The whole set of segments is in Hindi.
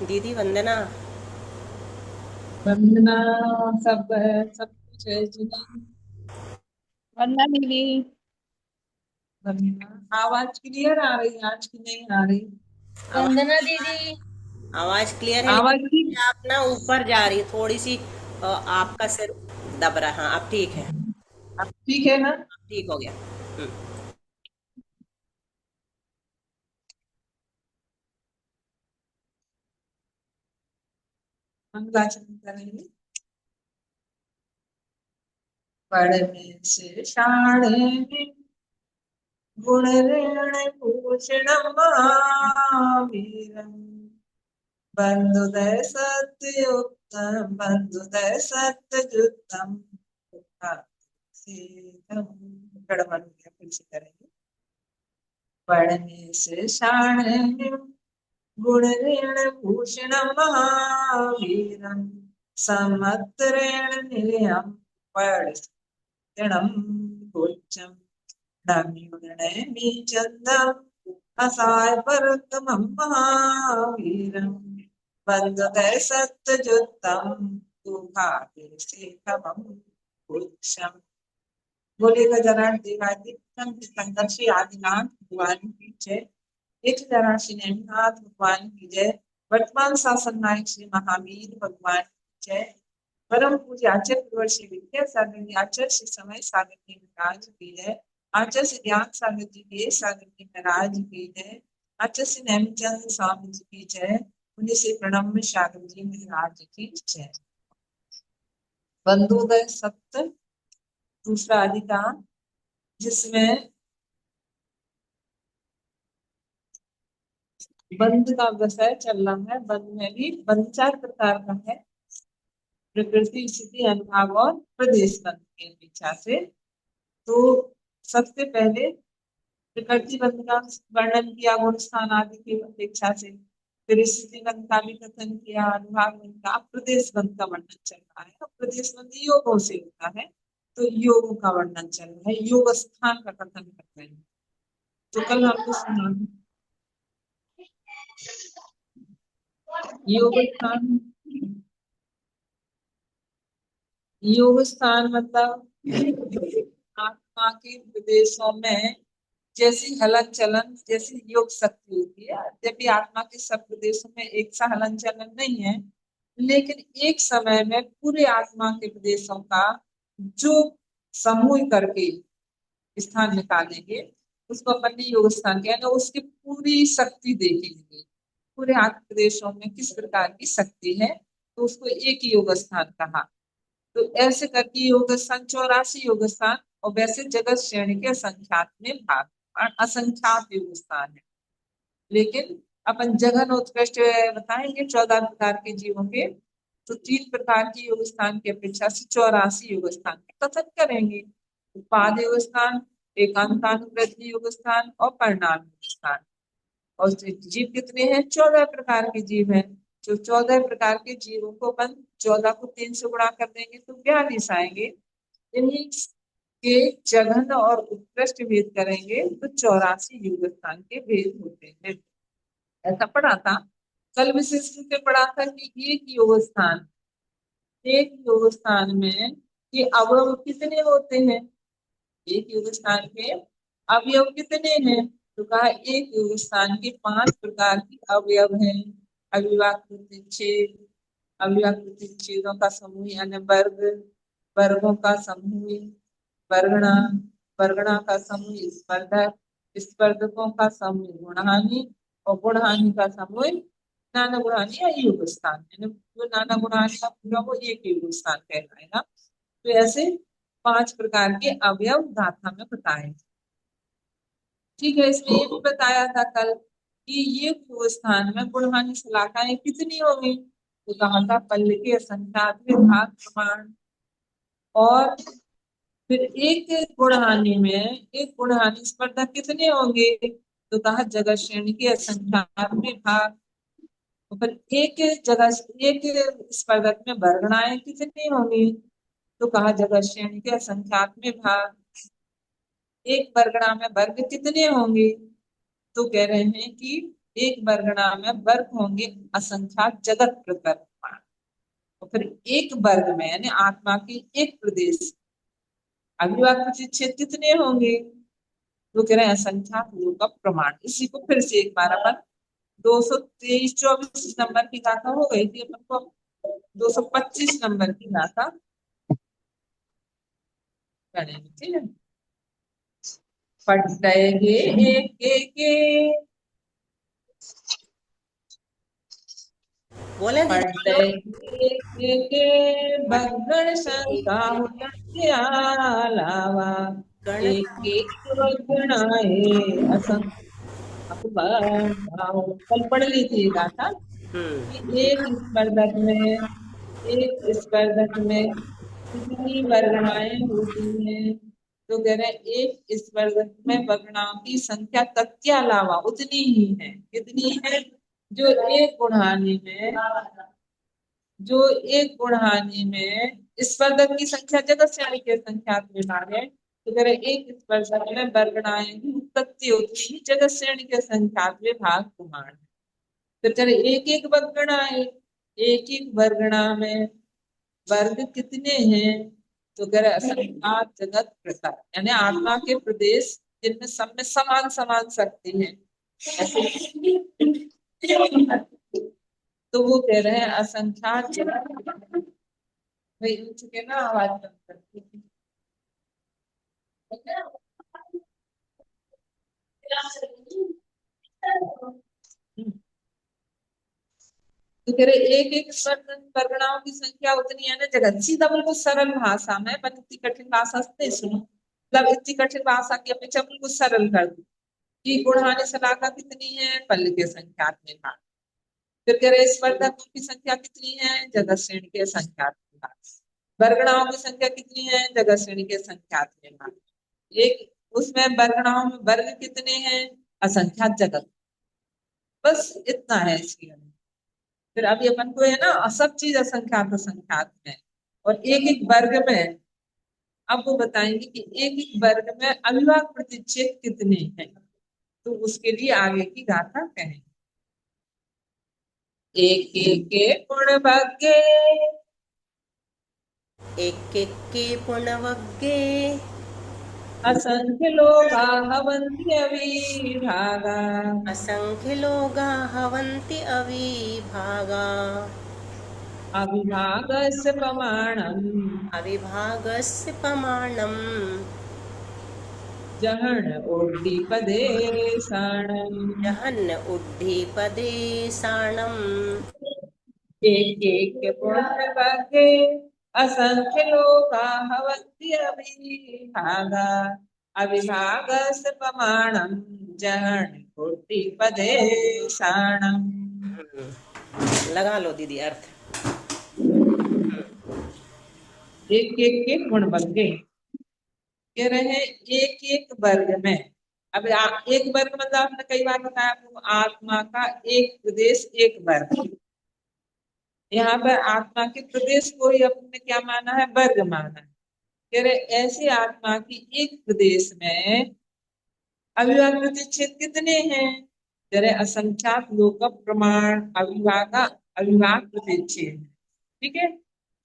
दीदी वंदना। वंदना। सब है, सब कुछ है जी नहीं। वंदना दीदी। वंदना आवाज क्लियर आ रही है आज की नहीं आ रही? आवाज वंदना दीदी। आवाज क्लियर है, आवाज की। लेकिन आप ना ऊपर जा रही है थोड़ी सी। आपका सिर दब रहा है। हाँ, अब ठीक है। अब ठीक है ना? ठीक हो गया। मंगलाचरण करेंगे। पढ़ने से शाणे में गुण ऋण भूषणम महावीरम। बंधुदय सत्युक्तम बंधुदय सत्यजुक्तम गड़बड़ हो गया, फिर से करेंगे। पढ़ने से शाणे में गुण ऋण भूषण महावीरम। समत्रेण निलयम पढ़णम भोजम। नम्युनैमि चन्दम् असाय परतमं महावीरम्। वन्दते सत्यजुक्तं तुभाति शेखमं पुरुषम्। बोलेगा जरा देवादित्य संघर्षी आदिनाथ भगवान की जय। एक राशि नेमिनाथ भगवान की जय। वर्तमान शासन नायक श्री महावीर भगवान की जय। परम पूज्य आचार्य गुरुवर श्री विद्या सागर जी आचार्य श्री समय सागर जी महाराज की जय। आचार्य श्री ज्ञान सागर जी के सागर जी महाराज की जय। आचार्य श्री नैमिचंद स्वामी जी की जय। उन्हीं से प्रणम्य सागर जी महाराज की जय। बंधुदय सप्त दूसरा अधिकार, जिसमें बंध का विषय चल रहा है। बंध में भी बंध चार प्रकार का है। प्रकृति स्थिति अनुभाव और प्रदेश बंध के अपेक्षा से। तो सबसे पहले प्रकृति बंध का वर्णन किया गुण स्थान आदि की अपेक्षा से। फिर स्थिति बंध का भी कथन किया, अनुभाग बंध का। अब प्रदेश बंध का वर्णन चल रहा है। अब प्रदेश बंध योगों से होता है, तो योगों का वर्णन चल रहा है। योग स्थान का कथन करते हैं। तो कल आपको सुना योग स्थान। योग स्थान मतलब आत्मा के विदेशों में जैसी हलन चलन, जैसी योग शक्ति होती है। जब भी आत्मा के सब प्रदेशों में एक सा हलन चलन नहीं है, लेकिन एक समय में पूरे आत्मा के प्रदेशों का जो समूह करके स्थान निकालेंगे, उसको अपन ने योग स्थान कहना। उसकी पूरी शक्ति देखेंगे, पूरे आत्म प्रदेशों में किस प्रकार की शक्ति है, तो उसको एक योग स्थान कहा। तो ऐसे करके योग स्थान 84 योग स्थान। और वैसे जगत श्रेणी के असंख्यात में भाग असंख्यात योग स्थान है। लेकिन अपन जघन उत्कृष्ट बताएंगे 14 प्रकार के जीवों के। तो 3 प्रकार के योग स्थान की अपेक्षा से 84 योग स्थान के कथन करेंगे। उपाद योग स्थान, एकांतानुवृत्ति योग स्थान और परिणाम योग स्थान। और जीव कितने हैं? 14 प्रकार के जीव हैं। जो 14 प्रकार के जीवों को अपन 14 को 3 से गुणा कर देंगे तो 42 आएंगे। इन्हीं के जघन और उत्कृष्ट भेद करेंगे तो 84 युग स्थान के भेद होते हैं। ऐसा पढ़ा था। कल विशेष रूप से पढ़ा था कि एक योग स्थान में ये अवयव कितने होते हैं। एक योग स्थान के अवयव कितने हैं? तो कहा एक योग स्थान के 5 प्रकार के अवयव हैं। अविवाकृत छेद, अविवाकृत छेदों का समूह यानी वर्ग, वर्गों का समूह वर्गणा, वर्गणा का समूह स्पर्धक, स्पर्धकों का समूह गुणहानि और गुणहानि का समूह नाना गुणहानि या योग स्थान। यानी जो नाना गुणहानि का पूरा वो एक योग स्थान कहलाएगा। तो ऐसे 5 प्रकार के अवयव गाथा में बताए। ठीक है, इसमें ये भी बताया था कल कि ये स्थान में गुणहानि शलाकाएं कितनी होंगी। तो कहा था पल्ल के असंख्यात विभाग प्रमाण। और फिर एक गुणहानि में एक गुणहानि स्पर्धा कितने होंगे। तो कहा जगत श्रेणी के असंख्यात विभाग। तो फिर एक स्पर्धक में वर्गणाएं कितनी होंगी। तो कहा जगत श्रेणी के असंख्यात विभाग। एक वर्गणा में वर्ग कितने होंगे। तो कह रहे हैं कि एक वर्गणा में वर्ग होंगे असंख्यात जगत प्रकरण। और फिर एक वर्ग में यानी आत्मा के एक प्रदेश अभिवाक प्रतिच्छेद कितने होंगे? तो कह रहे हैं असंख्यात लोग का प्रमाण। इसी को फिर से एक बार अपन 223-24 नंबर की गाथा हो गई थी, अपन को 225 नंबर की गाथा पढ़ेंगे, ठीक है। पढ़ेंगे एक एक बोले दीदी आप भगण शंका लावा गण एक एक गणाए असंख्य। कल पढ़ ली थी ये गाथा कि एक स्पर्धक में कितनी वर्गणाएं होती हैं। तो कह रहे हैं एक स्पर्धक में वर्गणाओं की संख्या तथ्य अलावा उतनी ही है। कितनी है? जो एक गुणहानी में जो एक गुणहानि में स्पर्धक की संख्या जगत श्रेणी के संख्यात विभाग है। तो कह रहे एक स्पर्धक में वर्गणाएं ही उत्पत्ति होती है जगत श्रेणी के संख्यात विभाग प्रमाण। तो चले एक एक वर्गणाएं, एक एक वर्गणा में वर्ग कितने हैं? तो कह रहे असंख्यात जगत प्रकार यानी आत्मा के प्रदेश जिनमें सब में समान समान शक्ति है ऐसे। तो वो कह रहे हैं असंख्यात जगत। भाई उठ के ना आवाज बंद करती है। तो कह रहे एक एक वर्गणाओं की संख्या उतनी है ना जगत। सीधा बिल्कुल सरल भाषा में, पर इतनी कठिन भाषा से नहीं सुनो, मतलब इतनी कठिन भाषा की अपेक्षा बिल्कुल सरल कर दी कि गुणहानि शलाका कितनी है? पल्ल के संख्यात में भाग। फिर कह रहे स्पर्धकों की संख्या कितनी है? जगत श्रेणी के संख्यात में भाग। वर्गणाओं की संख्या कितनी है? जगत श्रेणी के संख्यात में भाग। एक उसमें वर्गणाओं में वर्ग कितने हैं? असंख्यात जगत। बस इतना है इसके अंदर। फिर अभी अपन को है ना सब चीज असंख्यात असंख्यात है। और एक एक वर्ग में अब वो बताएंगे कि एक एक वर्ग में अविभाज्य प्रतिच्छेद कितने हैं। तो उसके लिए आगे की गाथा कहेंगे। एक एक के गुण भाग्य एक एक के पुण्यवज्ञे असंख्य लोग हवन्ति अविभागा असंख्य लोगा हवन्ति अविभागा अविभागस्य प्रमाणम् अविभागस्य प्रमाणम् जहन उड्डीपदे साणम्। जहन्न उड्ढीपदे साणम् एक एक पुण्य भाग्य असंख्य लोग हवन्ति अविभागा अविभागस्य प्रमाणम् जहन उड्डीपदे साणम्। लगा लो दीदी अर्थ। एक एक के गुण वर्ग कह रहे हैं एक एक वर्ग में। अब एक वर्ग मतलब आपने कई बार बताया आपको आत्मा का एक प्रदेश एक वर्ग। यहाँ पर आत्मा के प्रदेश को ही अपने क्या माना है? वर्ग माना है। कह रहे ऐसे आत्मा की एक प्रदेश में अविभाग प्रतिच्छेद कितने हैं? कह रहे असंख्यात लोक प्रमाण अविभाग प्रतिच्छेद, ठीक है।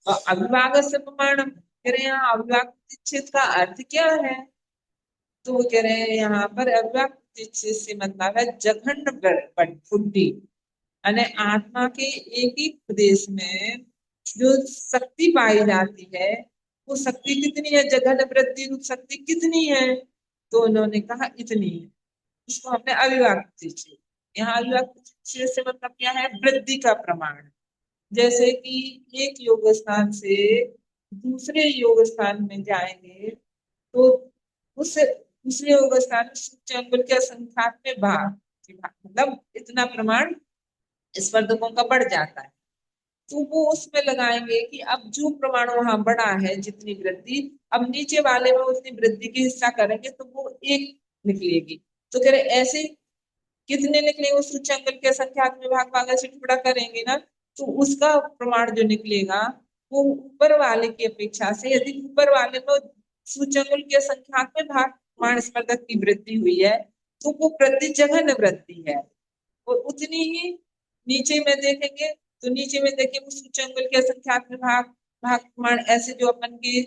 और अविभाग से प्रमाण कह रहे यहाँ अविभाग प्रतिच्छेद का अर्थ क्या है? तो वो कह रहे हैं यहाँ पर अविभाग प्रतिच्छेद से मतलब है जघन्य बुद्धि यानी आत्मा के एक ही प्रदेश में जो शक्ति पाई जाती है वो शक्ति कितनी है? जघन्य वृद्धि रूप शक्ति कितनी है? तो उन्होंने कहा इतनी है। इसको हमने अविभाग प्रतिच्छेद। यहाँ अविभाग प्रतिच्छेद से मतलब क्या है? वृद्धि का प्रमाण। जैसे कि एक योग स्थान से दूसरे योग स्थान में जाएंगे तो उस दूसरे योग स्थान में सूर्य के संख्यात में भाग मतलब इतना प्रमाण स्पर्धकों का बढ़ जाता है। तो वो उसमें लगाएंगे कि अब जो प्रमाण वहां बढ़ा है जितनी वृद्धि अब नीचे वाले में उतनी वृद्धि की हिस्सा करेंगे तो वो एक निकलेगी। तो कह रहे ऐसे कितने निकलेंगे? उस सूच्यांकन के संख्यात में भाग से टुकड़ा करेंगे ना तो उसका प्रमाण जो निकलेगा वो ऊपर वाले की अपेक्षा से यदि ऊपर वाले में सूच्यांकन के संख्यात में भाग प्रमाण स्पर्धक की वृद्धि हुई है तो वो प्रति जघन्य वृद्धि है। और उतनी ही नीचे में देखेंगे तो नीचे में देखिए सूच्यंकुल के असंख्यात विभाग भाग प्रमाण ऐसे जो अपन के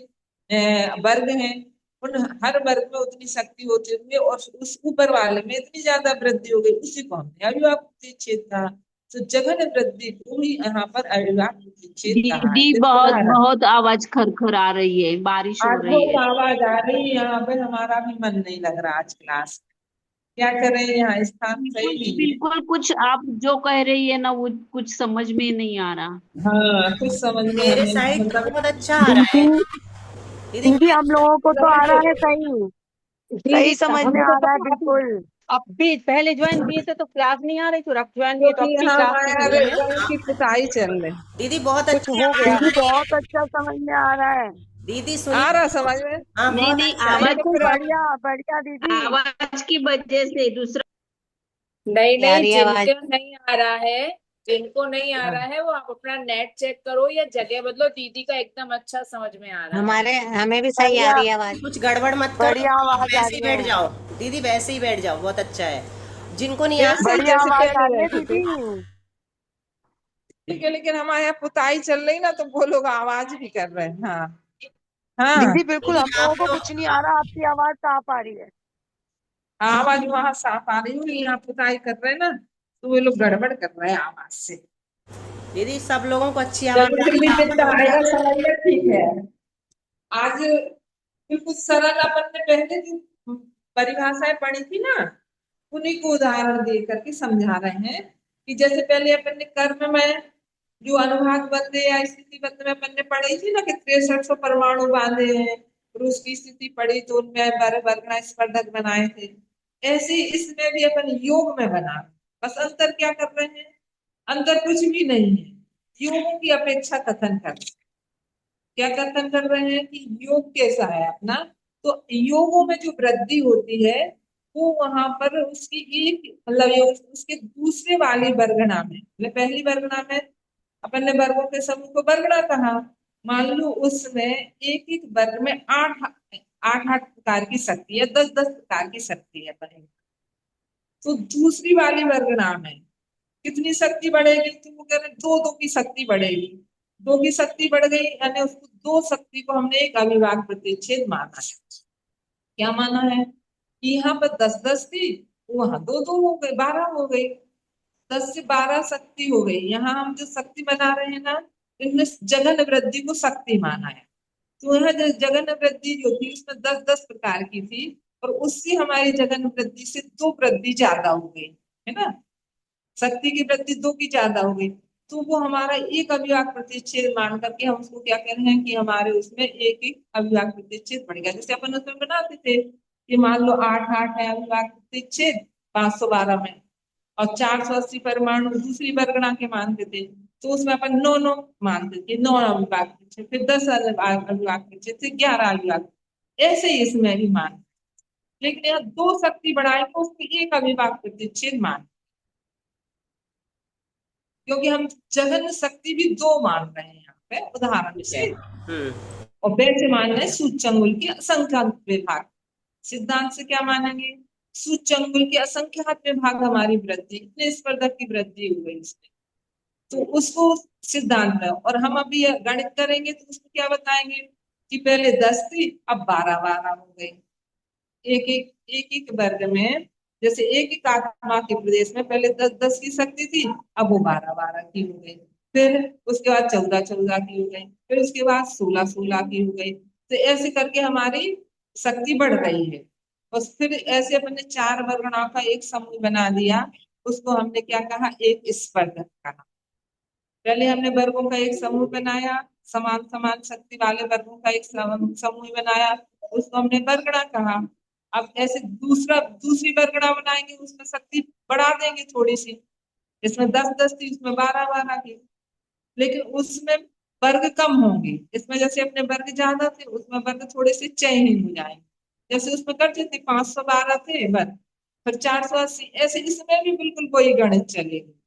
वर्ग हैं, उन हर वर्ग में उतनी शक्ति होती है और उस ऊपर वाले में इतनी ज्यादा वृद्धि हो गई, उसी को हमने अविभाज्य प्रतिच्छेद कहा। तो जघन वृद्धि को ही यहाँ पर अविभाज्य प्रतिच्छेद कहा है। दीदी जैसे बहुत उदाहरण, बहुत आवाज खरखर आ रही है, बारिश हो आज रही बहुत है। आवाज आ रही है यहाँ पे, हमारा भी मन नहीं लग रहा आज क्लास में। क्या करें, यहाँ स्थान सही बिल्कुल नहीं है। बिल्कुल, कुछ आप जो कह रही है ना वो कुछ समझ में नहीं आ रहा। हाँ, कुछ समझ में मेरे हमें साइड तो मतलब बहुत अच्छा आ रहा दीदी है। दीदी दीदी हम लोगों को तो आ रहा है हमको सही, सही समझ में आ रहा है बिल्कुल। अब भी पहले ज्वाइन किए थे तो क्लास नहीं आ रही थी, और अब ज्वाइन किए तो क्योंकि अब भी क्लास नहीं हमारे हुई है। रंग की पुताई चल रही, दीदी बहुत कुछ अच्छी हो आवाज गया। आ दीदी रही है। बहुत अच्छा समझ में आ रहा है। दीदी आ रहा सुनिए। समझ में। हाँ नहीं बहुत नहीं, अच्छा है। आवाज तो बिल्कुल फिर बढ़िया बढ़िया दीदी। आवाज की वजह से दूसरा। नहीं नहीं, यारी आवाज जिनको नहीं आ रहा है, जिनको नहीं आ रहा है वो आप अपना नेट चेक करो या जगह बदलो। दीदी का एकदम अच्छा समझ में आ रहा है। हमारे हमें भी सही आ बढ़िया रही है आवाज, कुछ गड़बड़ मत करो, बढ़िया आवाज आ वैसे ही रही बैठ है। जाओ। दीदी वैसे ही बैठ जाओ, बहुत अच्छा है। जिनको नहीं आ वैसे ही बढ़िया जैसे आवाज आ पहले रही है रहते थे। दीदी। ठीक है, लेकिन हमारे यहाँ पुताई चल रही ना, तो वो लोग आवाज भी कर रहे हैं। हाँ हाँ, दीदी बिल्कुल दीदी हम लोगों आप को तो कुछ नहीं आ रहा, आपकी आवाज साफ आ रही है। आवाज वहां साफ आ रही है, यहाँ पुताई कर रहे हैं ना, तो वो लोग गड़बड़ कर रहे हैं आवाज से। दीदी सब लोगों को अच्छी आवाज चलो आ फिर रही भी है, जितना आपको आएगा थोड़ा- समझ में ठीक है। आज बिल्कुल सरल अपन ने पहले जो परिभाषाएं पढ़ी थी ना, उन्हीं को उदाहरण दे करके समझा रहे हैं कि जैसे पहले अपन ने कर्म में जो अनुभाग बंधे या स्थिति बंध में अपन ने पढ़ी थी ना कि 6300 परमाणु बांधे हैं, रूस की स्थिति पढ़ी तो उनमें वर्गना स्पर्धक बनाए थे। ऐसे ही इसमें भी अपन योग में बना, बस अंतर क्या कर रहे हैं, अंतर कुछ भी नहीं है, योगों की अपेक्षा कथन कर रहे हैं। क्या कथन कर रहे हैं कि योग कैसा है अपना, तो योगों में जो वृद्धि होती है वो वहां पर उसकी एक मतलब उसके दूसरे वाली वर्गना में, मतलब पहली वर्गना में अपन ने वर्गों के समूह को वर्गना कहा। मान लो उसमें एक एक वर्ग में आठ आठ आठ प्रकार की शक्ति है, 10 10 प्रकार की शक्ति है अपन। तो दूसरी वाली वर्गना में कितनी शक्ति बढ़ेगी, तो वो कह रहे दो दो की शक्ति बढ़ेगी। दो की शक्ति बढ़ गई यानी उसको दो शक्ति को हमने एक अविभाज्य प्रतिच्छेद माना है। क्या माना है कि यहाँ पर 10 10 थी, वहां दो दो हो गई, 12 हो गई, 10 से 12 शक्ति हो गई। यहाँ हम जो शक्ति बना रहे हैं ना, इनमें जघन वृद्धि को शक्ति माना है। तो यहाँ जो जघन वृद्धि जो थी उसमें 10 10 प्रकार की थी, और उससे हमारी जघन वृद्धि से दो वृद्धि ज्यादा हो गई, है ना, शक्ति की वृद्धि दो की ज्यादा हो गई। तो वो हमारा एक अभिभाज्य प्रतिच्छेद मान करके हम उसको क्या कह रहे हैं कि हमारे उसमें एक एक अभिभाज्य प्रतिच्छेद पड़ गया। जैसे अपन उसमें बनाते थे कि मान लो 8 8 है अभिभाज्य प्रतिच्छेद 512 में, और 480 परमाणु दूसरी वर्गना के मानते थे, तो उसमें अपन 9 9 मानते थे, 9 अविभाज्य प्रतिच्छेद, फिर 10 अविभाज्य प्रतिच्छेद, फिर 11 अविभाज्य, ऐसे ही इसमें भी मान। लेकिन यहाँ दो शक्ति बढ़ाए तो उसको एक अविभाज्य प्रतिच्छेद मान, क्योंकि हम जघन शक्ति भी दो मान रहे हैं यहाँ पे उदाहरण ठीक है। से, और वैसे मान रहे हैं सूच्यंगुल के असंख्यात विभाग। सिद्धांत से क्या मानेंगे, सूच्यंगुल के असंख्यात विभाग हमारी वृद्धि, इतने स्पर्धक की वृद्धि हो गई इसमें, तो उसको सिद्धांत में। और हम अभी गणित करेंगे तो उसको क्या बताएंगे कि पहले 10 थी अब 12 12 हो गई। एक एक वर्ग में, जैसे एक एक आत्मा के प्रदेश में पहले 10 10 की शक्ति थी, अब वो 12 12 की हो गई, फिर उसके बाद 14 14 की हो गई, फिर उसके बाद 16 16 की हो गई। तो ऐसे करके हमारी शक्ति बढ़ रही है। और फिर ऐसे अपने ने चार वर्गणाओं का एक समूह बना दिया, उसको हमने क्या कहा, एक स्पर्धक कहा। पहले हमने वर्गों का एक समूह बनाया, समान समान शक्ति वाले वर्गों का एक समूह बनाया, उसको हमने वर्गणा कहा। अब ऐसे दूसरी वर्गणा बनाएंगे, उसमें शक्ति बढ़ा देंगे थोड़ी सी, इसमें 10 10 थी उसमें 12 12 की, लेकिन उसमें वर्ग कम होंगे। इसमें जैसे अपने वर्ग ज्यादा थे, उसमें वर्ग थोड़े से चयनित हो जाएंगे। जैसे उसमें करते थे 512 थे वर्ग, फिर 480, ऐसे इसमें भी बिल्कुल कोई गणित चलेगी।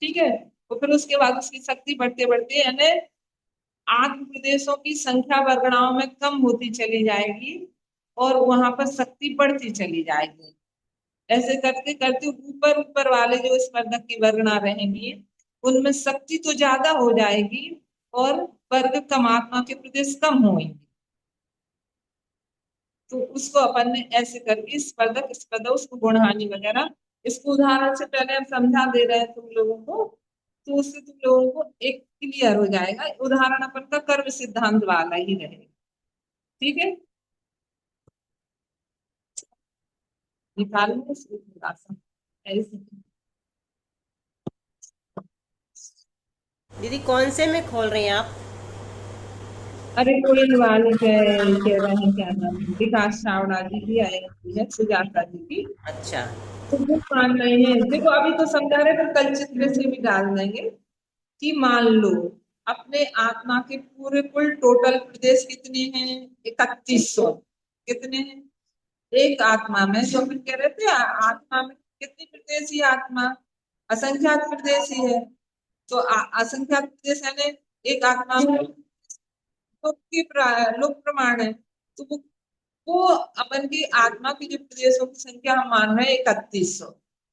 ठीक है, तो फिर उसके बाद उसकी शक्ति बढ़ते बढ़ते यानी आत्म प्रदेशों की संख्या वर्गणाओं में कम होती चली जाएगी, और वहां पर शक्ति बढ़ती चली जाएगी। ऐसे करते करते ऊपर ऊपर वाले जो स्पर्धक की वर्गणा रहेंगी उनमें शक्ति तो ज्यादा हो जाएगी और वर्ग कम, आत्मा के प्रदेश कम होंगे। तो उसको अपन ने ऐसे करके स्पर्धक स्पर्धा उसको गुणहानि वगैरह, इसको उदाहरण से पहले हम समझा दे रहे हैं तुम लोगों को, तो उससे तुम लोगों को एक क्लियर हो जाएगा। उदाहरण अपन का कर्म सिद्धांत वाला ही रहेगा, ठीक है। निकालो इसको थोड़ा सा ऐसे। दीदी कौन से में खोल रही हैं आप? अरे कोई वाले कह रहे हैं, क्या नाम है, विकास चावड़ा जी की आई है, सुजाता जी की, अच्छा। तो वो मान रहे हैं। देखो अभी तो समझा रहे, तो कल चित्र से भी डाल देंगे कि मान लो अपने आत्मा के पूरे कुल टोटल प्रदेश कितने हैं, 3100। कितने हैं एक आत्मा में, जो अपन कह रहे थे आत्मा में कितनी प्रदेशी आत्मा, असंख्यात प्रदेशी है। तो असंख्यात प्रदेश यानी एक आत्मा में लोक प्रमाण है। तो वो अपन की आत्मा की जो प्रदेशों की संख्या हम मान रहे हैं 3100।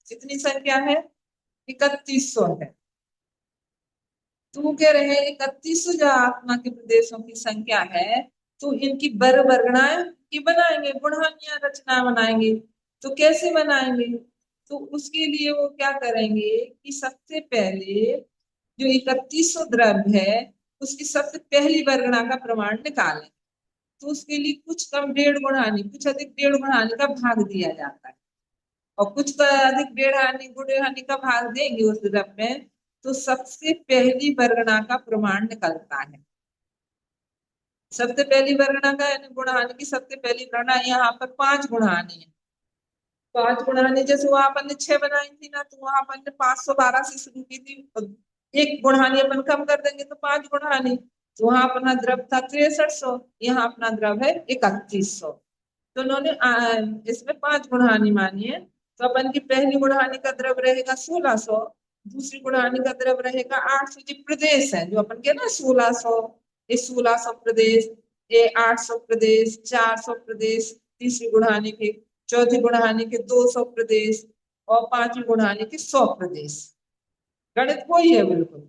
कितनी संख्या है, 3100 है। तो वो कह रहे हैं 3100 जो आत्मा के प्रदेशों की संख्या है, तो इनकी वर्गणाएं की बनाएंगे, गुणहानियां रचना बनाएंगे। तो कैसे बनाएंगे, तो उसके लिए वो क्या करेंगे कि सबसे पहले जो 3100 द्रव्य है उसकी सबसे पहली वर्गणा का प्रमाण निकालें। तो उसके लिए कुछ कम 1.5 गुणहानि, कुछ अधिक 1.5 गुणहानि का भाग दिया जाता है, और कुछ का अधिक 1.5 गुणहानि का भाग देंगे उस द्रव्य में, तो सबसे पहली वर्गणा का प्रमाण निकलता है। सबसे पहली वर्गणा का यानी गुणहानि की सबसे पहली वर्गणा, यहाँ पर 5 गुणहानि है। 5 गुणहानि जैसे वहां अपन ने 6 बनाई थी ना, तो वहां अपन ने 512 से शुरू की थी, एक गुणहानि अपन कम कर देंगे तो 5 गुणहानि। तो वहां अपना द्रव था 6300, यहाँ अपना द्रव है 3100। तो उन्होंने इसमें 5 गुणहानि मानी है। तो अपन की पहली गुणहानि का द्रव रहेगा 1600, दूसरी गुणहानि का द्रव रहेगा 800। जी प्रदेश है जो अपन के ना 1600, ये 1600 प्रदेश, ये 800 प्रदेश, 400 प्रदेश तीसरी गुणहानि के, चौथी गुणहानि के 200 प्रदेश, और पांचवी गुणहानि के 100 प्रदेश। गणित वही है बिल्कुल।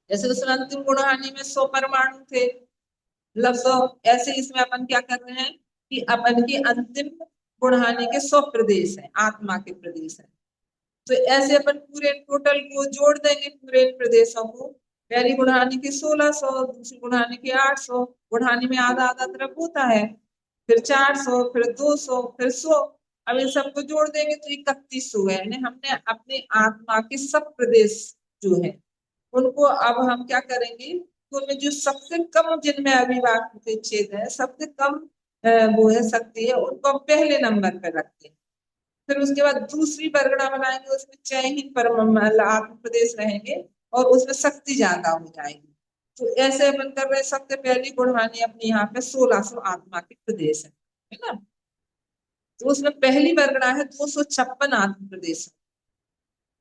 जैसे उसमें अंतिम गुणहानि में 100 परमाणु थे, मतलब 100, ऐसे इसमें अपन क्या कर रहे हैं कि अपन की अंतिम गुणहानि के 100 प्रदेश है, आत्मा के प्रदेश है। तो ऐसे अपन पूरे टोटल को जोड़ देंगे, पूरे प्रदेशों को। पहली गुणहानि के 1600, दूसरी गुणहानि के 800, गुणहानि में आधा आधा तरफ होता है, फिर 400, फिर 200, फिर 100। अब इन सबको जोड़ देंगे तो 3100 है। यानी हमने अपने आत्मा के सब प्रदेश जो है उनको अब हम क्या करेंगे, तो उनमें जो सबसे कम जिनमें अभिव्यक्त छेद है, सबसे कम वो है शक्ति है, उनको हम पहले नंबर पर रखते हैं। फिर उसके बाद दूसरी वर्गणा बनाएंगे, उसमें चयनित परम आत्म प्रदेश रहेंगे और उसमें शक्ति ज्यादा हो जाएगी। तो ऐसे अपन कर रहे हैं। सबसे पहली गुणहानि अपनी यहाँ पे 1600 आत्मा के प्रदेश है ना। तो उसमें पहली वर्गणा है 256 आत्म प्रदेश,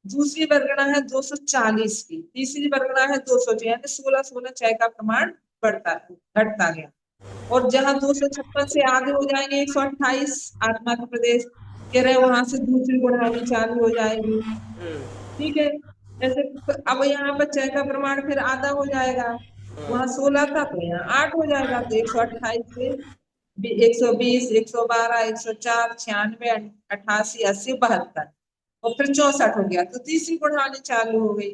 दूसरी वर्गणा है 240 की, तीसरी वर्गणा है 200, यानी 16 16 6 का प्रमाण बढ़ता घटता गया। और जहां 256 से आगे हो जाएंगे 128 आत्मा के प्रदेश, कह रहे वहां से दूसरी गुणहानि चालू हो जाएगी, ठीक है। जैसे अब यहाँ पर 6 का प्रमाण फिर आधा हो जाएगा, वहां 16 था तो यहाँ 8 हो जाएगा। तो 128 से 120, 112, 104, 96, 88, 80, 72, और फिर 64 हो गया। तो तीसरी गुणहानि चालू हो गई।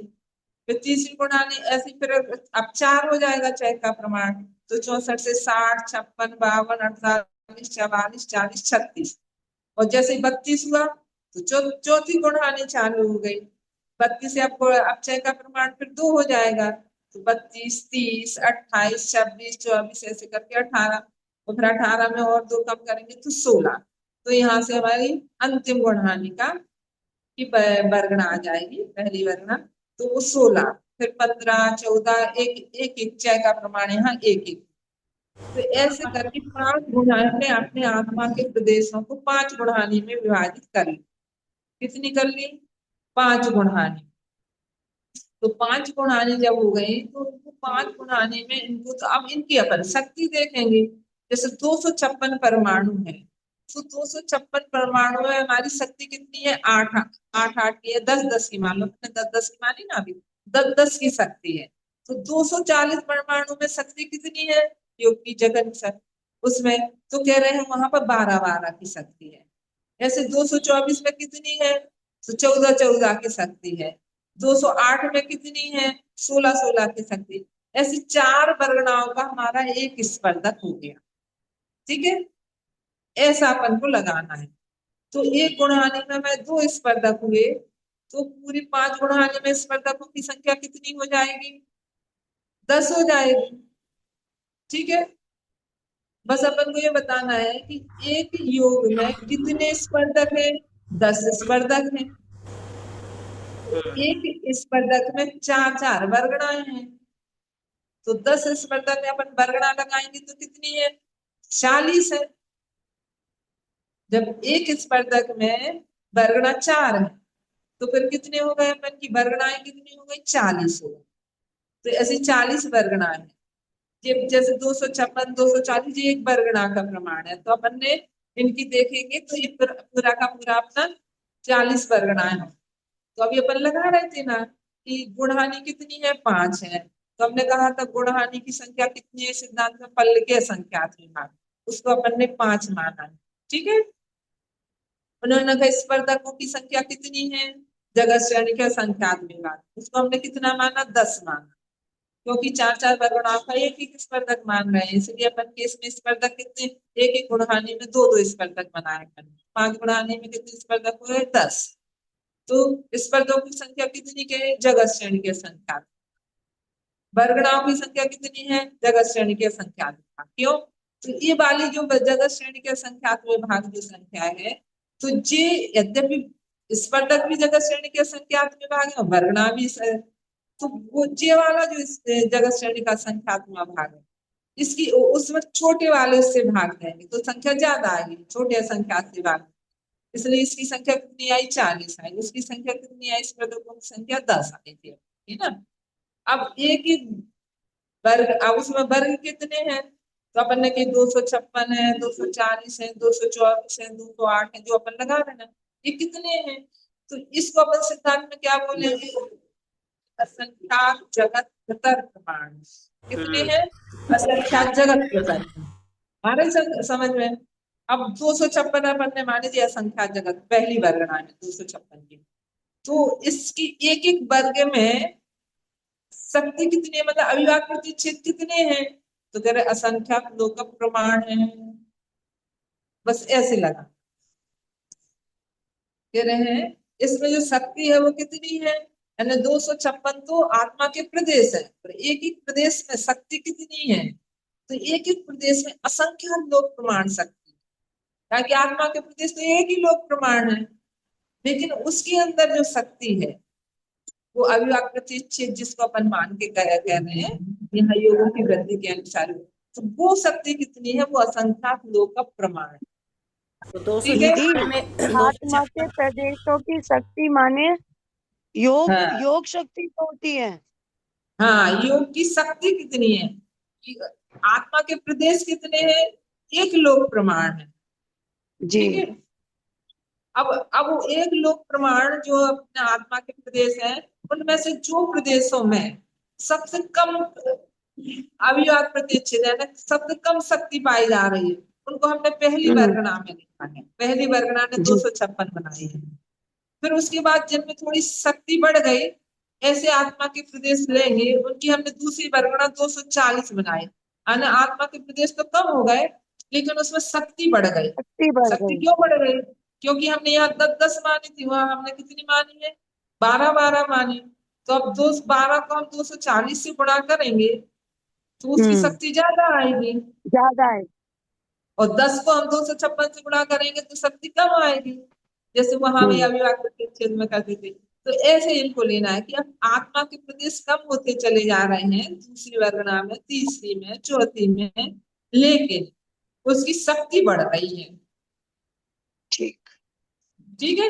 फिर तीसरी गुणहानि ऐसी, फिर अब 4 हो जाएगा 6 का प्रमाण, तो 64 से 60, 56, 52, 48, 44, 40, 36, और जैसे ही 32 हुआ तो चौथी गुणहानि चालू हो गई। 32 से आपको अब 6 का प्रमाण फिर 2 हो जाएगा, तो 32, 30, 28, 26, 24 ऐसे करके 18, और फिर 18 में और 2 कम करेंगे तो 16। तो यहाँ से हमारी अंतिम गुणहानि का की वर्गणा आ जाएगी, पहली वर्गणा, तो वो 16, फिर 15, 14, एक 6 का प्रमाण यहाँ एक एक। तो ऐसे करके 5 गुणहानि में अपने आत्मा के प्रदेशों को 5 गुणहानि में विभाजित कर ली। कितनी कर ली, 5 गुणहानि। तो 5 गुणहानि जब हो गई तो उनको 5 गुणहानि में इनको, तो अब इनकी अपन शक्ति देखेंगे। जैसे 256 परमाणु है, तो 256 परमाणु में हमारी शक्ति कितनी है? 8 8 8 की है, 10 10 की मान लो, 10 10 की मानी ना अभी, 10 10 की शक्ति है। तो 240 परमाणु में शक्ति कितनी है? योग की जगह सर उसमें तो कह रहे हैं वहां पर 12 12 की शक्ति है। ऐसे 224 में कितनी है? तो 14 14 की शक्ति है। 208 में कितनी है? 16 16 की शक्ति। ऐसे 4 वर्गणाओं का हमारा एक स्पर्धक हो गया। ठीक है, ऐसा अपन को लगाना है। तो एक गुणहानी में मैं 2 स्पर्धक हुए, तो पूरी 5 गुणहानी में स्पर्धकों की संख्या कितनी हो जाएगी? 10 हो जाएगी। ठीक है, बस अपन को ये बताना है कि एक योग में कितने स्पर्धक है? 10 स्पर्धक है। एक स्पर्धक में 4 4 वर्गणाएं हैं, तो 10 स्पर्धक में अपन वर्गणा लगाएंगे तो कितनी है? 40 है। जब एक स्पर्धक में वर्गणा 4 है तो फिर कितने हो गए अपन की वर्गणाएं? कितनी हो गई? 40 हो गई। तो ऐसी 40 वर्गणाएं हैं। जैसे 256 240 ये एक वर्गणा का प्रमाण है, तो अपन ने इनकी देखेंगे तो ये पूरा का पूरा अपना 40 वर्गणाएं हैं। तो अभी अपन लगा रहे थे ना कि गुणहानी कितनी है? 5 है। तो हमने कहा था गुणहानी की संख्या कितनी है सिद्धांत में? फलकीय संख्यात विभाग, उसको अपन ने 5 माना है। ठीक है, उन्होंने कहा स्पर्धकों की संख्या कितनी है? जगत श्रेणी के संख्यात विभाग, उसको हमने कितना माना? 10 माना, क्योंकि 4 4 वर्गणाओं का एक एक स्पर्धक मान रहे हैं, इसलिए अपन के इसमें स्पर्धक कितने? एक एक गुणहानी में 2 2 स्पर्धक बनाए अपन। 5 गुणहानी में कितने स्पर्धक हुए? 10। तो स्पर्धकों की संख्या कितनी के? जगत श्रेणी के संख्या। वर्गणाओं की संख्या कितनी है? जगत श्रेणी के संख्या। क्यों? तो ये वाली जो जगत श्रेणी के संख्यात विभाग की संख्या है, तो जे यद्यपि स्पर्धक भी जगत श्रेणी के संख्यात विभाग है और वर्गणा भी, तो वो जे वाला जो जगत श्रेणी का संख्यात्मक भाग है, इसकी उसमें छोटे वाले से भाग देंगे तो संख्या ज्यादा आएगी, छोटे संख्या से भाग, इसलिए इसकी संख्या कितनी आई? 40 आई। उसकी संख्या कितनी आई? स्पर्धकों की संख्या 10 आई थी, है ना। अब एक ही वर्ग, अब उसमें वर्ग कितने हैं? तो अपन ने 256 है, 240 है, 224 है, 208 है, जो अपन लगा रहे ना, ये कितने हैं? तो इसको अपन सिद्धांत में क्या बोलेंगे? असंख्यात जगत प्रतर प्रमाण। कितने हैं? असंख्यात जगत प्रतर। हमारे समझ में। अब 256 अपन ने मान लीजिए असंख्यात जगत पहली वर्गणा है 256 की, तो इसकी एक एक वर्ग में शक्ति कितनी है? मतलब अविभाज्य प्रतिच्छेद कितने हैं? तो कह रहे असंख्यात लोक प्रमाण है। बस ऐसे लगा कह रहे हैं इसमें जो शक्ति है वो कितनी है? यानी 256 तो आत्मा के प्रदेश है, और एक एक प्रदेश में शक्ति कितनी है? तो एक एक प्रदेश में असंख्यात लोक प्रमाण शक्ति, ताकि आत्मा के प्रदेश तो एक ही लोक प्रमाण है, लेकिन उसके अंदर जो शक्ति है वो अविभाज्य प्रतिच्छेद जिसको अपन मान के कह रहे हैं यहाँ योगों की वृद्धि के अनुसार, तो वो शक्ति कितनी है? वो असंख्यात लोक प्रमाण है। तो 200 ठीक है? में आत्मा के प्रदेशों की शक्ति माने योग हाँ। योग शक्ति तो होती है। हाँ, योग की शक्ति कितनी है? आत्मा के प्रदेश कितने हैं? एक लोक प्रमाण है। जी ठीक है, अब वो एक लोक प्रमाण जो अपने आत्मा के प्रदेश है, उनमें से जो प्रदेशों में सबसे कम अविभाज्य प्रतिच्छेद है, सबसे कम शक्ति पाई जा रही है, उनको हमने पहली वर्गणा में लिखा है। पहली वर्गणा ने 256 बनाई है। फिर उसके बाद जिनमें थोड़ी शक्ति बढ़ गई, ऐसे आत्मा के प्रदेश लेंगे, उनकी हमने दूसरी वर्गणा 240 बनाई। यानी आत्मा के प्रदेश तो कम हो गए, लेकिन उसमें शक्ति बढ़ गई। शक्ति बढ़ शक्ति गई। क्यों बढ़ गई? क्योंकि हमने यहाँ 10 10 मानी थी, वहां हमने कितनी मानी है? 12 12 मानी। तो अब 12 को हम 240 से गुणा करेंगे तो उसकी शक्ति ज्यादा आएगी, ज्यादा है। और 10 को हम 256 से गुणा करेंगे तो शक्ति कम आएगी, जैसे वहां में अविभाज्य प्रतिच्छेद में करते थे। तो ऐसे इनको लेना है कि अब आत्मा के प्रदेश कम होते चले जा रहे हैं, दूसरी वर्गणा में, तीसरी में, चौथी में, लेकिन उसकी शक्ति बढ़ रही है। ठीक ठीक है,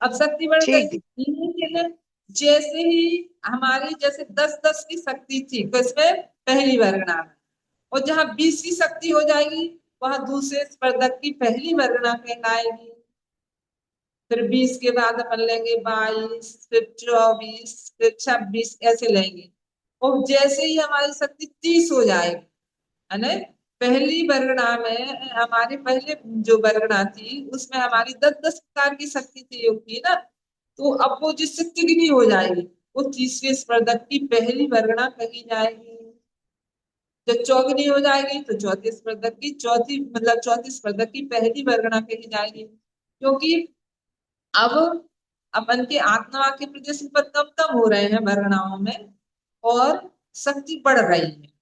अब शक्ति बढ़ गई, ठीक। लेकिन जैसे ही हमारी जैसे 10 10 की शक्ति थी तो इसमें पहली वर्गणा में, और जहां 20 की शक्ति हो जाएगी वहां दूसरे स्पर्धक की पहली वर्गणा कहलाएगी। फिर 20 के बाद अपन लेंगे 22, फिर 24, फिर 26, ऐसे लेंगे। और जैसे ही हमारी शक्ति 30 हो जाएगी, है ना, पहली वर्गणा में हमारी पहले जो वर्गणा थी उसमें हमारी 10-10 प्रकार की शक्ति थी, योग की ना, तो अब वो जिससे तिगनी हो जाएगी, वो तीसरे स्पर्धक की पहली वर्गणा कही जाएगी। जब चौगुनी हो जाएगी तो चौथे स्पर्धक की चौथी स्पर्धक की पहली वर्गणा कही जाएगी। क्योंकि अब अपन के आत्मा के प्रदेश पर कम कम हो रहे हैं वर्गणाओं में, और शक्ति बढ़ रही है,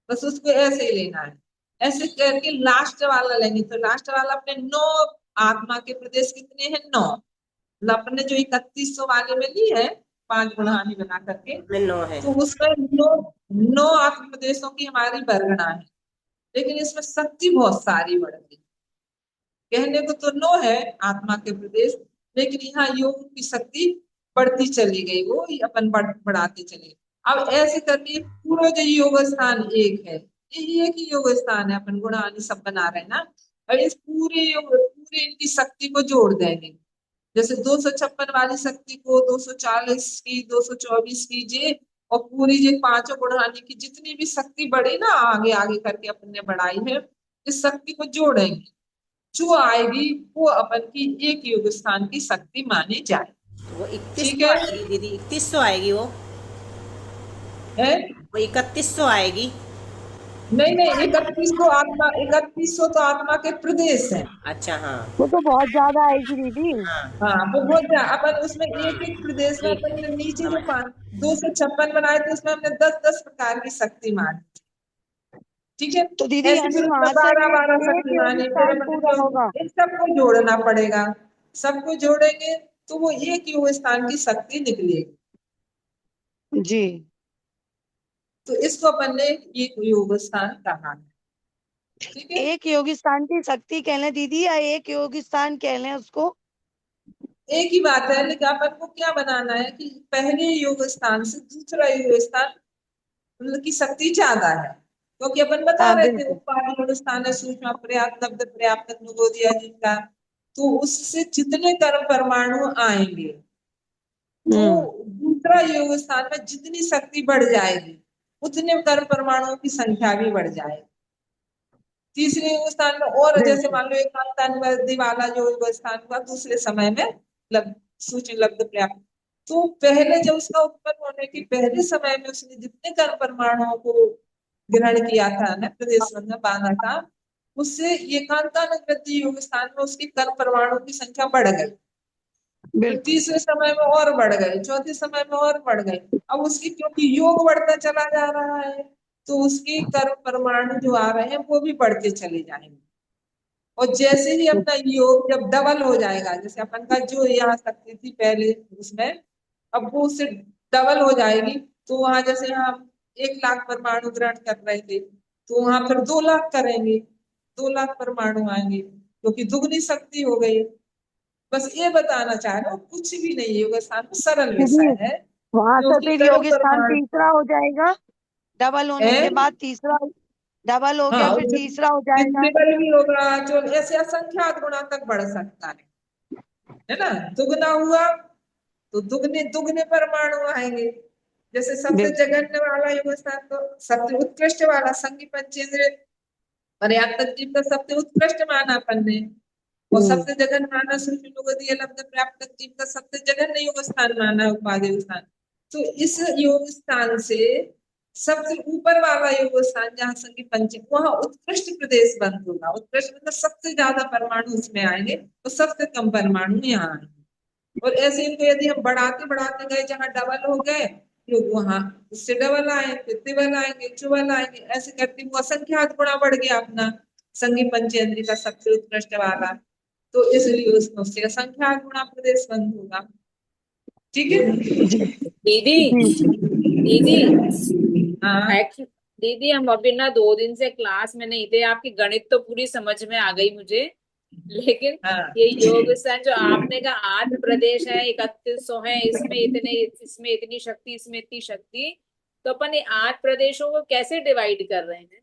बस उसको ऐसे ही लेना है। ऐसे करके लास्ट वाला लेंगे, तो लास्ट वाला अपने 9 आत्मा के प्रदेश कितने हैं? 9। मतलब अपने जो 3100 वाले में ली है 5 गुणहानी बना करके, में 9 है। तो उसमें 9 आत्म प्रदेशों की हमारी वर्गणा है, लेकिन इसमें शक्ति बहुत सारी बढ़ गई। कहने को तो 9 है आत्मा के प्रदेश, लेकिन यहाँ योग की शक्ति बढ़ती चली गई, वो अपन बढ़ाते चले गए। अब ऐसे करके पूरा जो योग स्थान एक है, ये एक ही योग स्थान है, अपन गुणानी सब बना रहे हैं ना। और इस पूरे इनकी शक्ति को जोड़ देंगे। जैसे 256 वाली शक्ति को 240 की, 224 कीजिए, और पूरी जो पांचों गुणहानी की जितनी भी शक्ति बढ़ी ना, आगे आगे करके अपन ने बढ़ाई है, इस शक्ति को जोड़ेंगे। जो आएगी वो अपन की एक योग स्थान की शक्ति मानी जाए। वो 31 ठीक तो है, आएगी दीदी, 3100 आएगी वो है? वो 3100 आएगी। नहीं नहीं, 3100 तो आत्मा के प्रदेश है। अच्छा हाँ। वो तो बहुत ज्यादा आएगी दीदी। हाँ हाँ, वो अपन उसमें एक एक प्रदेश में एक अपन ने नीचे जो समझ 256 बनाए थे उसमें हमने 10-10 प्रकार की शक्ति मानी। ठीक है, तो दीदी ऐसे यानी फिर उसमें वहां से 12-12 ये एक शक्ति योग मानी, फिर स्थान अपन पूरा जो होगा। इन सबको जोड़ना पड़ेगा। सबको जोड़ेंगे तो वो एक योग स्थान की शक्ति निकलेगी। जी। तो इसको अपन ने एक योग स्थान कहा है। ठीक है, एक योग स्थान की शक्ति कह लें दीदी, या एक योग स्थान कह लें उसको? एक ही बात है, लेकिन अपन को क्या बनाना है कि पहले योग स्थान से दूसरा योग स्थान मतलब की शक्ति ज्यादा है। क्योंकि अपन बता हाँ रहे थे बिल्कुल। उत्पाद योग स्थान है सूक्ष्म पर्याप्त लब्ध पर्याप्त नुगोदिया जिनका, तो उससे जितने कर्म परमाणु आएंगे, तो दूसरा योग स्थान में जितनी शक्ति बढ़ जाएगी, उतने कर्म परमाणुओं की संख्या भी बढ़ जाएगी। तीसरे योग स्थान में और जैसे बिल्कुल। मान लो एकांतानुवर्ती वाला जो योग स्थान हुआ दूसरे समय में सूक्ष्म लब्ध पर्याप्त, तो पहले जब उसका उत्पन्न होने के पहले समय में उसने जितने कर्म परमाणुओं को ग्रहण किया था ना, प्रदेश में बांधा था, उससे एकांतानुवर्ती योग स्थान में उसकी कर्म परमाणुओं की संख्या बढ़ गई। तो बिल्कुल। तीसरे समय में और बढ़ गए, चौथे समय में और बढ़ गए। अब उसकी क्योंकि योग बढ़ता चला जा रहा है, तो उसकी कर्म परमाणु जो आ रहे हैं वो भी बढ़ते चले जाएंगे। और जैसे ही अपना योग जब डबल हो जाएगा, जैसे अपन का जो यहाँ शक्ति थी पहले उसमें, अब वो उससे डबल हो जाएगी, तो वहां जैसे हम 1 लाख परमाणु ग्रहण कर रहे थे, तो वहां फिर 2 लाख करेंगे, 2 लाख परमाणु आएंगे, क्योंकि दुगनी शक्ति हो गई। बस ये बताना चाह रहा हूँ, कुछ भी नहीं, योग स्थान में सरल दीदी विषय है, वहां से क्योंकि फिर कर्म योग स्थान परमाणु तीसरा हो जाएगा, डबल होने है। के बाद तीसरा, डबल हो गया हाँ, फिर तीसरा हो जाएगा। ट्रिपल भी होगा, जो ऐसे असंख्यात गुणा तक बढ़ सकता है ना। दुगना हुआ तो दुगने दुगने परमाणु आएंगे। जैसे सबसे बिल्कुल। जघन्य वाला योग स्थान तो सबसे उत्कृष्ट वाला संगी पंचेंद्र पर्याप्त जीव का सबसे उत्कृष्ट माना अपन ने, और सबसे जघन्य माना सूक्ष्म योग लब्ध प्राप्त जीव का सबसे जघन्य योग स्थान माना उपाधि स्थान। तो इस योग स्थान से सबसे ऊपर वाला योग स्थान जहाँ संगी पंचम, वहां उत्कृष्ट प्रदेश बंद होगा। उत्कृष्ट मतलब सबसे ज्यादा परमाणु उसमें आएंगे, तो सबसे कम परमाणु यहाँ आएंगे। और ऐसे इनको यदि हम बढ़ाते बढ़ाते गए, जहाँ डबल हो गए तो वहां उससे डबल आए, फिर त्रिबल आएंगे, चुबल आएंगे, ऐसे करते वो असंख्यात गुणा बढ़ गया अपना संगी पंचेंद्रिय का सबसे उत्कृष्ट वाला। तो इसलिए उसमें उससे असंख्यात गुणा प्रदेश बंद होगा। ठीक है। दीदी दीदी हाँ दीदी हम अभी ना 2 दिन से क्लास में नहीं थे, आपकी गणित तो पूरी समझ में आ गई मुझे, लेकिन हाँ, ये योग स्थान जो आपने कहा 8 प्रदेश है, 3100 है, इसमें इतनी शक्ति, इसमें इतनी शक्ति, तो अपन ये 8 प्रदेशों को कैसे डिवाइड कर रहे हैं?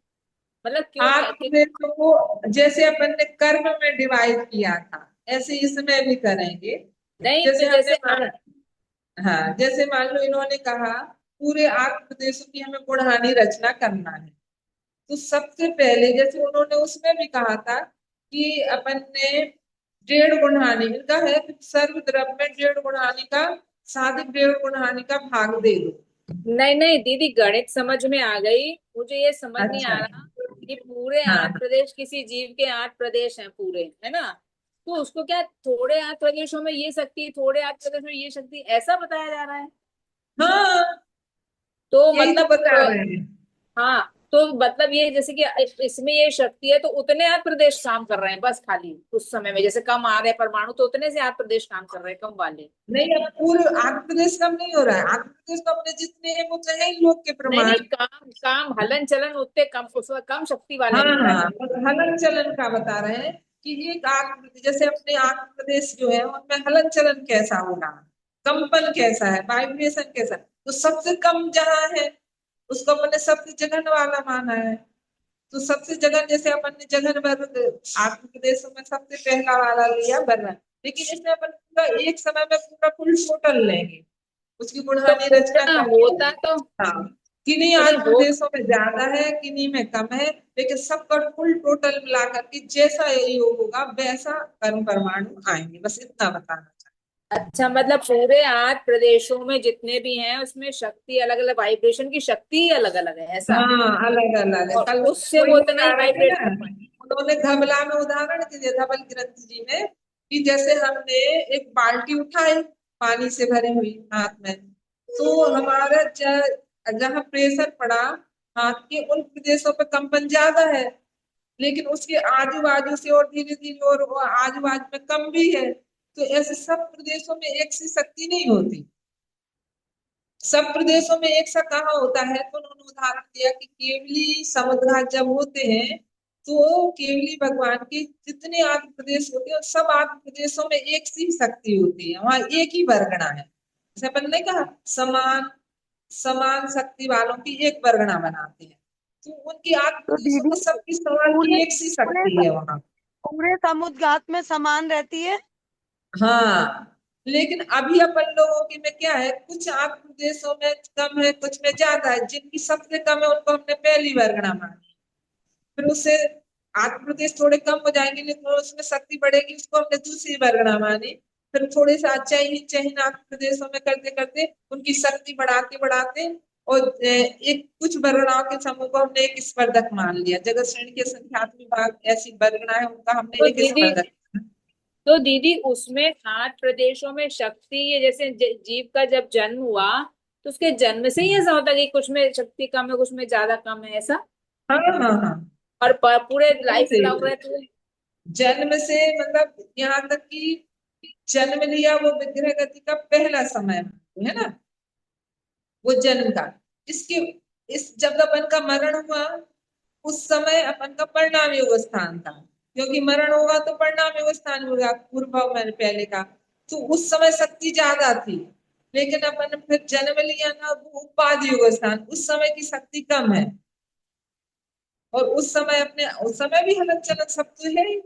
मतलब क्यों आठ प्रदेशों को जैसे अपन ने कर्म में डिवाइड किया था, ऐसे इसमें भी करेंगे। नहीं जैसे तो हमने जैसे हाँ, जैसे मान लो इन्होंने कहा पूरे आठ प्रदेशों की हमें गुणहानी रचना करना है, तो सबसे पहले जैसे उन्होंने उसमें भी कहा था कि अपन ने 1.5 गुण हानि, इनका है कि सर्व द्रव्य में 1.5 गुण हानि का साधिक 1.5 गुण हानि का भाग दे दो। नहीं नहीं दीदी, गणित समझ में आ गई, मुझे ये समझ नहीं अच्छा। आ रहा कि पूरे हाँ 8 प्रदेश किसी जीव के 8 प्रदेश हैं पूरे, है ना? तो उसको क्या थोड़े 8 प्रदेशों में ये शक्ति, थोड़े 8 प्रदेशों में ये शक्ति, ऐसा बताया जा रहा है? हाँ, तो यही तो मतलब बता रहे हैं। हाँ, तो मतलब ये जैसे कि इसमें ये शक्ति है तो उतने 8 प्रदेश काम कर रहे हैं बस, खाली उस समय में जैसे कम आ रहे हैं परमाणु तो उतने से 8 प्रदेश काम कर रहे हैं, कम वाले। नहीं, अब पूरे आंध्र प्रदेश कम नहीं हो रहा है, आंध्र प्रदेश तो अपने जितने हैं वो तो है ही लोग के नहीं प्रमाण। नहीं, काम काम हलन चलन उतने कम, उसमें कम शक्ति वाले हाँ हैं हाँ, बताए। हलन चलन का बता रहे हैं कि एक आंध्र जैसे अपने आंध्र प्रदेश जो है उनमें हलन चलन कैसा होगा, कंपन कैसा है, वाइब्रेशन कैसा है, तो सबसे कम जहाँ है उसको अपने सबसे जघन वाला माना है। तो सबसे जगह जैसे अपन ने जगह वर्ग आंध्र प्रदेश में सबसे पहला वाला लिया वर्ण, लेकिन इसमें अपन पूरा एक समय में पूरा फुल टोटल लेंगे, उसकी तो गुणहानी रचना पूरा करके। होता तो हाँ, किन्हीं नहीं आंध्र हो, प्रदेशों में ज्यादा है, किन्हीं में कम है, लेकिन सबका फुल टोटल मिला करके जैसा ये योग होगा वैसा कर्म परमाणु आएंगे, बस इतना बताना चाहते अच्छा मतलब पूरे 8 प्रदेशों में जितने भी हैं उसमें शक्ति अलग अलग, वाइब्रेशन की शक्ति ही अलग अलग है हैं। ऐसा? हाँ, अलग अलग है। और कल उससे वही वो उतना बता ही रहे थे वाइब्रेट ना, कर पाएंगे। उन्होंने धबला में उदाहरण दिया धवल ग्रंथ जी ने, कि जैसे हमने एक बाल्टी उठाई पानी से भरी हुई हाथ में, तो हमारा जहाँ प्रेशर पड़ा हाथ के उन प्रदेशों पे कंपन ज्यादा है, लेकिन उसके आजू बाजू से और धीरे धीरे और आजू बाजू में कम भी है, तो ऐसे सब प्रदेशों में एक सी शक्ति नहीं होती, सब प्रदेशों में एक सा कहाँ होता है। तो उन्होंने उदाहरण दिया कि केवली समुद्र जब होते हैं तो केवली भगवान के जितने आदि प्रदेश होते हैं सब आदि प्रदेशों में एक सी शक्ति होती है, वहां एक ही वर्गणा है। जैसे अपन ने कहा समान समान शक्ति वालों की एक वर्गणा बनाते हैं, तो उनकी आदि तो प्रदेशों दीदी में सबकी समान पूरे की एक सी पूरे शक्ति है वहां। पूरे समुद्र में समान रहती है। हाँ, लेकिन अभी अपन लोगों की में क्या है, कुछ आंध्र प्रदेशों में कम है, कुछ में ज्यादा है, जिनकी सबसे कम है उनको हमने पहली वर्गणा मानी, फिर उससे आंध्र प्रदेश थोड़े कम हो जाएंगे लेकिन उसमें शक्ति बढ़ेगी, उसको हमने दूसरी वर्गणा मानी, फिर थोड़े से चयन चयन आंध्र प्रदेशों में करते करते उनकी शक्ति बढ़ाते बढ़ाते और एक कुछ वर्गणाओं के समूह को हमने एक स्पर्धक मान लिया, जगत श्रेणी के संख्यात्मक भाग ऐसी वर्गणा है उनका हमने तो एक दीदी स्पर्धक। तो दीदी उसमें 8 प्रदेशों में शक्ति, ये जैसे जीव का जब जन्म हुआ तो उसके जन्म से ही ऐसा होता है कि कुछ में शक्ति कम है कुछ में ज्यादा कम है ऐसा? हाँ हाँ हाँ, और पूरे जन्म लाइफ से लॉन्ग रहते हैं? जन्म से मतलब यहाँ तक कि जन्म लिया वो विग्रह गति का पहला समय है ना, वो जन्म का, इसके इस जब अपन का मरण हुआ उस समय अपन का परिणाम योग स्थान था, क्योंकि मरण होगा तो परिणाम योग स्थान होगा पूर्व भाव में पहले का, तो उस समय शक्ति ज्यादा थी, लेकिन अपन फिर जन्म लिया ना वो उपाधि योग स्थान, उस समय की शक्ति कम है, और उस समय अपने उस समय भी हलक चलक सब तो है ही,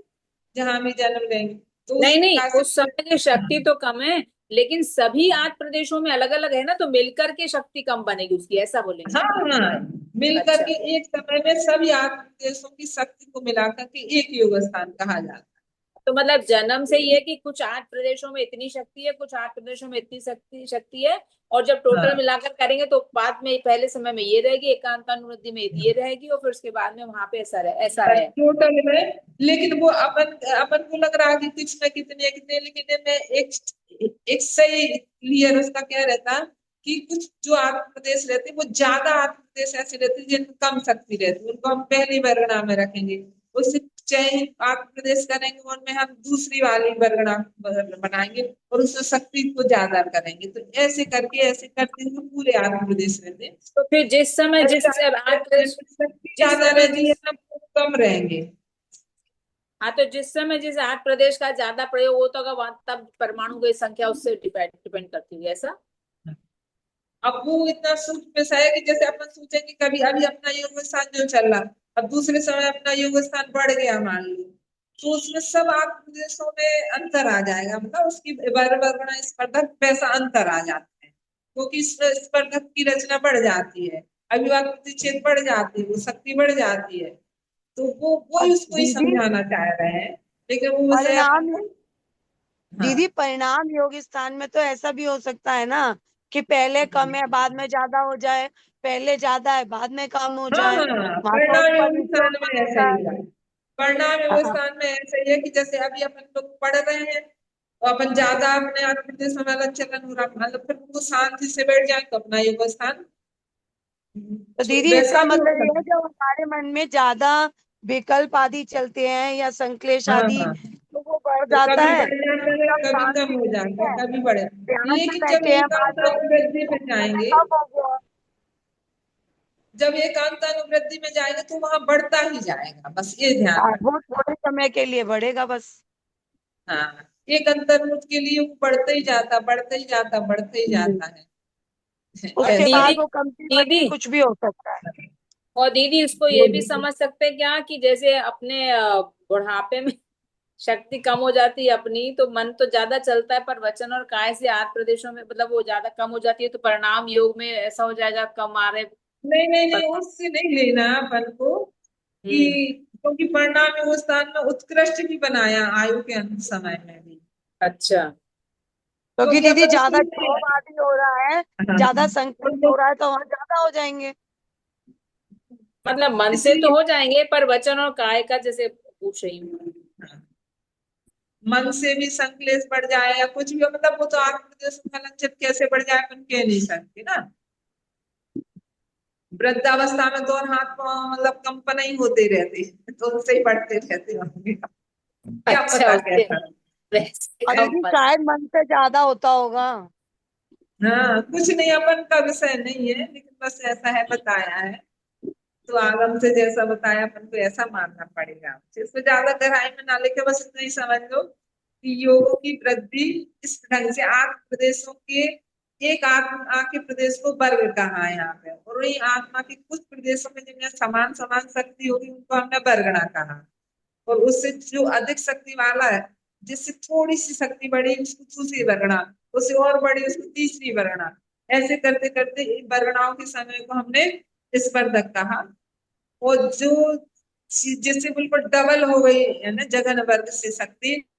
जहां भी जन्म लेंगे, तो उस नहीं नहीं, प्रकार से उस समय की शक्ति तो कम है लेकिन सभी 8 प्रदेशों में अलग अलग है ना, तो मिलकर के शक्ति कम बनेगी उसकी, ऐसा बोलेंगे? हाँ हाँ, मिलकर अच्छा, के एक समय में सभी आठ देशों की शक्ति को मिलाकर के एक योग स्थान कहा जाता तो मतलब जन्म से ये है कि कुछ 8 प्रदेशों में इतनी शक्ति है, कुछ 8 प्रदेशों में इतनी शक्ति शक्ति है, और जब है। टोटल हाँ, मिलाकर करेंगे तो बाद में पहले समय में ये रहेगी, एकांतानुवृत्ति में ये रहेगी, और फिर उसके बाद में वहां पे ऐसा रहे। टोटल में, लेकिन वो अपन अपन को लग रहा है कि कुछ में कितने कितने, लेकिन मैं एक सही क्लियर उसका क्या रहता कि कुछ जो आंध्र प्रदेश रहते वो ज्यादा आंध्र प्रदेश ऐसे रहते जिनमें कम शक्ति रहती है, उनको हम पहली वर्गणा में रखेंगे, उससे चयन आंध्र प्रदेश करेंगे उनमें हम दूसरी वाली वर्गणा बनाएंगे और उसमें शक्ति को ज्यादा करेंगे, तो ऐसे करते हुए पूरे आंध्र प्रदेश रहते हैं। तो फिर जिस समय जिस आठ प्रदेश, शक्ति जिस ज्यादा समय रहती है जिस ना वो कम रहेंगे। हाँ, तो जिस समय जिस 8 प्रदेश का ज्यादा प्रयोग होता होगा वहां तब परमाणु की संख्या उससे डिपेंड करती है ऐसा? अब वो इतना सूक्ष्म सा है कि जैसे अपन सोचे कि कभी अभी अपना योग साथ जो चल रहा अब दूसरे समय अपना योग स्थान बढ़ गया मान लो, तो उसमें सब आठ प्रदेशों में अंतर आ जाएगा, मतलब उसकी वर्णा स्पर्धक वैसा अंतर आ जाता है, क्योंकि स्पर्धक की रचना बढ़ जाती है, अभिवाद प्रतिच्छेद बढ़ जाती है, वो शक्ति बढ़ जाती है। तो वो और उसको ही दीदी समझाना चाह रहे हैं, लेकिन वो विषय परिणाम, अपन को। हाँ दीदी परिणाम योग स्थान में तो ऐसा भी हो सकता है ना कि पहले कम है बाद में ज्यादा हो जाए, पहले ज्यादा है बाद में कम हो हाँ जाए, हाँ, वहां तो परिणाम ऊपर योग नीचे स्थान होता में ऐसा रहता ही है। होगा। परिणाम योग हाँ स्थान में ऐसा ही है कि जैसे अभी अपन लोग पढ़ रहे हैं, तो अपन ज्यादा अपने आत्म प्रदेश में अलग चलन हो रहा, मतलब फिर उनको शांति से बैठ जाए तो अपना योग स्थान तो दीदी वैसा इसका भी हो मतलब ये है सकता जब हमारे मन में ज्यादा विकल्प आदि चलते हैं या संक्लेश है। हाँ आदि, हाँ, तो वो बढ़ तो जाता कभी है। बढ़ जाता है, जब कभी कम शांति हो जाता है, है, कभी बढ़े। ध्यान से लेकिन जब बैठे हैं मान लो एकांतानुवृत्ति में पहले जाएंगे, कम हो गया, जब एकांतानुवृत्ति में जाएंगे तो वहां बढ़ता ही जाएगा, बस ये ध्यान हाँ, रखना। वो थोड़े समय के लिए बढ़ेगा बस। हाँ, एक अंतर्मुख के लिए वो बढ़ते ही जाता, बढ़ते ही जाता, बढ़ते ही जाता है। और उसके ऐसा दीदी बाद वो कमती दीदी बढ़ती कुछ भी हो सकता है। और दीदी इसको ये भी वो- समझ सकते हैं क्या कि जैसे अपने बुढ़ापे में शक्ति कम हो जाती है अपनी, तो मन तो ज्यादा चलता है पर वचन और काय से आठ प्रदेशों में मतलब वो ज्यादा कम हो जाती है, तो परिणाम योग में ऐसा हो जाएगा कम आ रहे। नहीं नहीं नहीं, पर- उससे नहीं लेना अपन को कि, हम्म। क्योंकि परिणाम में वो स्थान में उत्कृष्ट भी बनाया आयु के अंत समय में भी, अच्छा। क्योंकि क्योंकि दीदी अपन ज्यादा उसमें। क्षोभ आदि हो रहा है, हाँ ज्यादा हाँ, संकेत उनको हो रहा है तो वहां ज्यादा हो जाएंगे। मतलब मन से तो इसलिए हो जाएंगे पर वचन और काय का जैसे पूछ रही हूँ। हाँ, मन से भी संकलेश बढ़ जाए या कुछ भी हो, मतलब वो तो आत्मनिर्भर फलन कैसे बढ़ जाए अपन कह नहीं सकते ना। वृद्धावस्था में तो और हाथ पांव मतलब कंपन ही होते रहते हैं, तो उनसे ही बढ़ते रहते होंगे, क्या अच्छा पता उससे कैसा। वैसे और कम दीदी मन। शायद मन से ज्यादा होता होगा। हाँ, कुछ नहीं, अपन का विषय नहीं है, लेकिन बस ऐसा है, बताया है, तो आगम से जैसा बताया अपन को ऐसा मानना पड़ेगा। इसमें ज्यादा गहराई में ना लेके बस इतना ही समझ लो कि योगों की वृद्धि इस ढंग से आठ प्रदेशों के एक आत्मा के प्रदेश को वर्ग कहा है यहाँ पे, और वही आत्मा के कुछ प्रदेशों में जिनमें समान समान शक्ति होगी उनको हमने वर्गणा कहा, और उससे जो अधिक शक्ति वाला है, जिससे थोड़ी सी शक्ति बढ़ी उसको दूसरी वर्गणा, उससे और बड़ी उसको तीसरी वर्गणा, ऐसे करते करते इन वर्गणाओं के समय को हमने स्पर्धक कहा। और जो जिससे बिल्कुल डबल हो गई है ना जगन वर्ग से शक्ति,